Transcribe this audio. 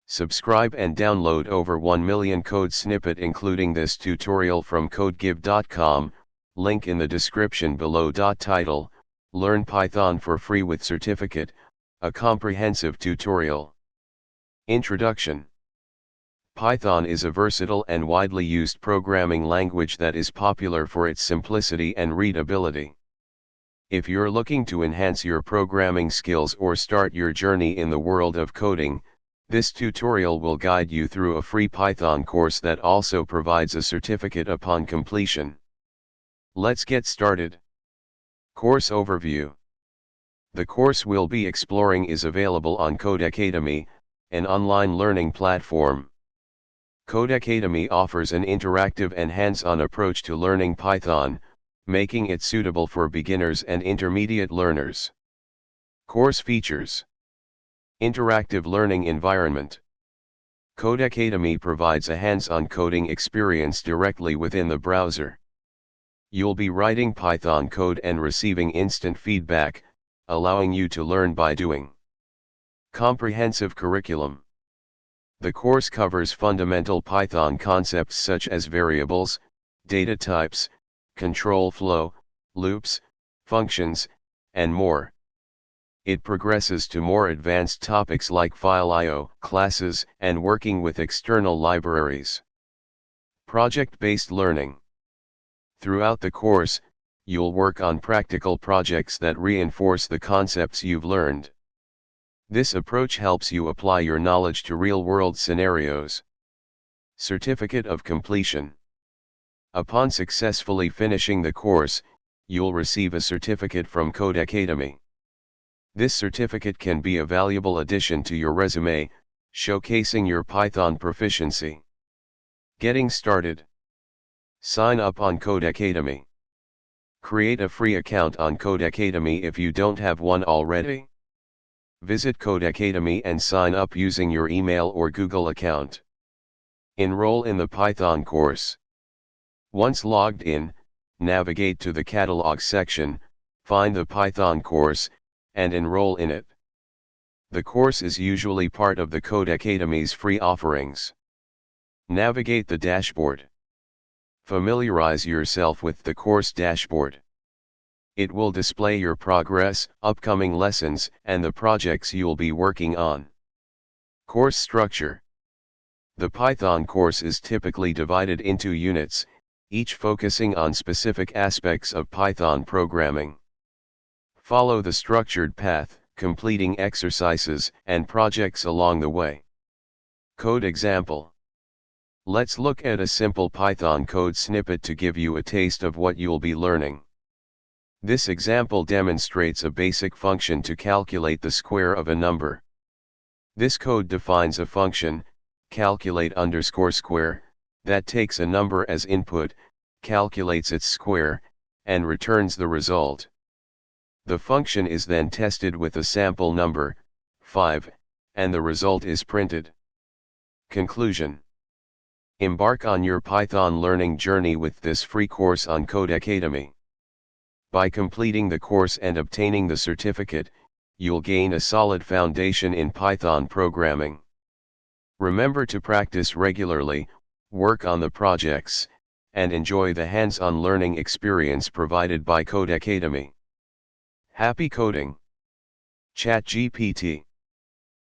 Subscribe and download over 1 million code snippet including this tutorial from codegive.com, link in the description below. Title, Learn Python for free with certificate, a comprehensive tutorial. Introduction. Python is a versatile and widely used programming language that is popular for its simplicity and readability. If you're looking to enhance your programming skills or start your journey in the world of coding, this tutorial will guide you through a free Python course that also provides a certificate upon completion. Let's get started. Course Overview. The course we'll be exploring is available on Codecademy, an online learning platform. Codecademy offers an interactive and hands-on approach to learning Python, making it suitable for beginners and intermediate learners. Course features. Interactive learning environment. Codecademy provides a hands-on coding experience directly within the browser. You'll be writing Python code and receiving instant feedback, allowing you to learn by doing. Comprehensive curriculum. The course covers fundamental Python concepts such as variables, data types, control flow, loops, functions, and more. It progresses to more advanced topics like file I/O, classes, and working with external libraries. Project-based learning. Throughout the course, you'll work on practical projects that reinforce the concepts you've learned. This approach helps you apply your knowledge to real-world scenarios. Certificate of completion. Upon successfully finishing the course, you'll receive a certificate from Codecademy. This certificate can be a valuable addition to your resume, showcasing your Python proficiency. Getting started. Sign up on Codecademy. Create a free account on Codecademy if you don't have one already. Visit Codecademy and sign up using your email or Google account. Enroll in the Python course. Once logged in, navigate to the catalog section, find the Python course, and enroll in it. The course is usually part of the Codecademy's free offerings. Navigate the dashboard. Familiarize yourself with the course dashboard. It will display your progress, upcoming lessons, and the projects you'll be working on. Course structure. The Python course is typically divided into units, each focusing on specific aspects of Python programming. Follow the structured path, completing exercises and projects along the way. Code example. Let's look at a simple Python code snippet to give you a taste of what you'll be learning. This example demonstrates a basic function to calculate the square of a number. This code defines a function, calculate_square, that takes a number as input, calculates its square, and returns the result. The function is then tested with a sample number, 5, and the result is printed. Conclusion. Embark on your Python learning journey with this free course on Codecademy. By completing the course and obtaining the certificate, you'll gain a solid foundation in Python programming. Remember to practice regularly, work on the projects, and enjoy the hands-on learning experience provided by Codecademy. Happy coding! ChatGPT